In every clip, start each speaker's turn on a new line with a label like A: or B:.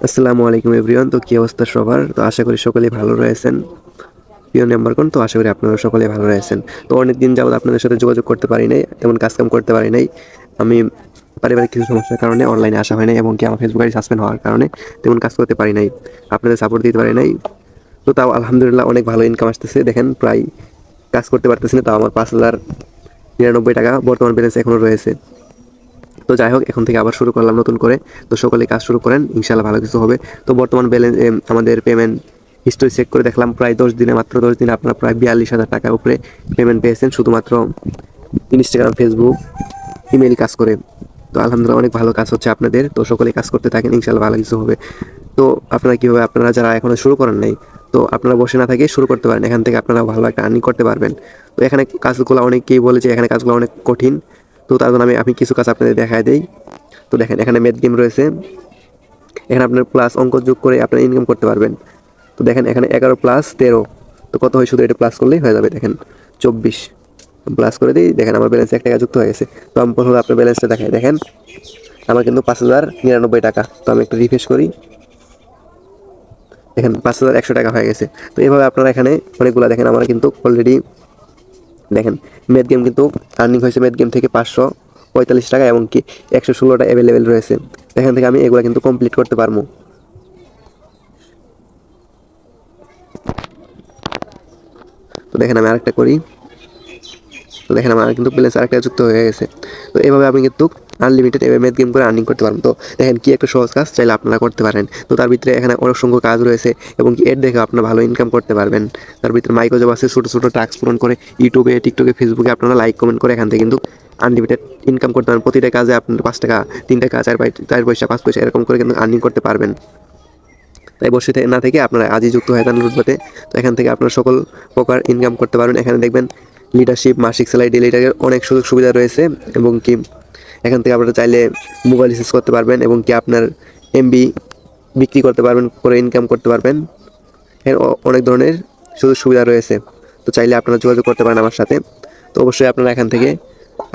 A: আসসালামু আলাইকুম এভরিওয়ান। তো কি অবস্থা সবার? তো আশা করি সকলেই ভালো রয়েছেন। প্রিয় নাম্বারগণ, তো আশা করি আপনারা সকলেই ভালো রয়েছেন। তো অনেকদিন যাবত আপনাদের সাথে যোগাযোগ করতে পারি নাই, তেমন কাজকাম করতে পারি নাই। আমি পারিবারিক কিছু সমস্যার কারণে অনলাইনে আসা হয় নাই এবং কি আমার ফেসবুক আইডি সাসপেন্ড হওয়ার কারণে তেমন কাজ করতে পারি নাই, আপনাদের সাপোর্ট দিতে পারি নাই। তো তাও আলহামদুলিল্লাহ অনেক ভালো ইনকাম আসতেছে। দেখেন প্রায় কাজ করতে পারতেছি না, তাও আমার 5,099 টাকা বর্তমান ব্যালেন্স এখনও রয়েছে। তো যাই হোক, এখন থেকে আবার শুরু করলাম নতুন করে। তো সকলে কাজ শুরু করেন, ইনশাআল্লাহ ভালো কিছু হবে। তো বর্তমান ব্যালেন্স আমাদের পেমেন্ট হিস্টোরি চেক করে দেখলাম প্রায় 10 দিনে, মাত্র 10 দিনে আপনারা প্রায় 42,000 টাকার উপরে পেমেন্ট পেয়েছেন, শুধুমাত্র ইনস্টাগ্রাম, ফেসবুক, ইমেইল কাজ করে। তো আলহামদুলিল্লাহ অনেক ভালো কাজ হচ্ছে আপনাদের। তো সকলে কাজ করতে থাকেন, ইনশাআল্লাহ ভালো কিছু হবে। তো আপনারা কীভাবে, আপনারা যারা এখনও শুরু করেন নাই, তো আপনারা বসে না থেকে শুরু করতে পারেন। এখান থেকে আপনারা ভালো একটা আর্নিং করতে পারবেন। তো এখানে কাজগুলো অনেকেই বলে যে এখানে কাজগুলো অনেক কঠিন। তো তার জন্য আমি কিছু কাজ আপনাদের দেখায় দেই। তো দেখেন এখানে ম্যাথ গেম রয়েছে, এখানে আপনার প্লাস অঙ্ক যোগ করে আপনার ইনকাম করতে পারবেন। তো দেখেন এখানে 11 + 13, তো কত হয়? শুধু এটা প্লাস করলেই হয়ে যাবে। দেখেন 24 প্লাস করে দিই, দেখেন আমার ব্যালেন্স 1 টাকা যুক্ত হয়ে গেছে। তো আমি প্রথমে আপনার ব্যালেন্সটা দেখাই। দেখেন আমার কিন্তু 5,099 টাকা। তো আমি একটু রিফ্রেশ করি, দেখেন 5,100 টাকা হয়ে গেছে। তো এইভাবে আপনারা এখানে অনেকগুলো দেখেন আমার কিন্তু অলরেডি দেখেন ম্যাথ গেম কিন্তু আর্নিং হয়েছে ম্যাথ গেম থেকে 545 টাকা এবং কি 116টা অ্যাভেলেবেল রয়েছে। এখান থেকে আমি এগুলো কিন্তু কমপ্লিট করতে পারবো। তো দেখেন আমি আরেকটা করি, তো দেখেন আমার কিন্তু ব্যালেন্স আরেকটা যুক্ত হয়ে গেছে। তো এইভাবে আমি কিন্তু আনলিমিটেড এভাবে ম্যাথ গেম করে আর্নিং করতে পারবো। তো দেখেন কি একটা সহজ কাজ, চাইলে আপনারা করতে পারেন। তো তার ভিতরে এখানে অনেক সংখ্যক কাজ রয়েছে এবং কি এর দেখে আপনারা ভালো ইনকাম করতে পারবেন। তার ভিতরে মাইক্রো জব আছে, ছোটো ছোটো টাস্ক পূরণ করে ইউটিউবে, টিকটকে, ফেসবুকে আপনারা লাইক কমেন্ট করে এখান থেকে কিন্তু আনলিমিটেড ইনকাম করতে পারেন। প্রতিটা কাজে আপনার 5 টাকা, 3 টাকা, 4 পয়সা, 5 পয়সা এরকম করে কিন্তু আর্নিং করতে পারবেন। তাই বসে না থেকে আপনারা আজই যুক্ত হয়ে যান রুটবাতে। তো এখান থেকে আপনারা সকল প্রকার ইনকাম করতে পারবেন। এখানে দেখবেন লিডারশিপ, মাসিক স্যালারি, ডেলি টার্গেট, অনেক সুযোগ সুবিধা রয়েছে এবং কি এখান থেকে আপনারা চাইলে মোবাইল রিচার্জ করতে পারবেন এবং কি আপনার এমবি বিক্রি করতে পারবেন, করে ইনকাম করতে পারবেন। এর অনেক ধরনের সুযোগ সুবিধা রয়েছে। তো চাইলে আপনারা যোগাযোগ করতে পারেন আমার সাথে। তো অবশ্যই আপনারা এখান থেকে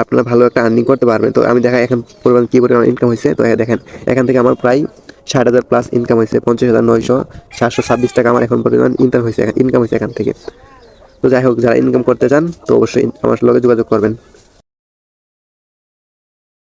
A: আপনারা ভালো একটা আর্নিং করতে পারবেন। তো আমি দেখাই এখন পরিমাণ কী পরিমাণ ইনকাম হয়েছে। তো দেখেন এখান থেকে আমার প্রায় 60,000 প্লাস ইনকাম হয়েছে, 50,926 টাকা আমার এখন পরিমাণ ইনকাম হয়েছে এখান থেকে। তো যাই হোক, যারা ইনকাম করতে চান তো অবশ্যই আমার লগে যোগাযোগ করবেন।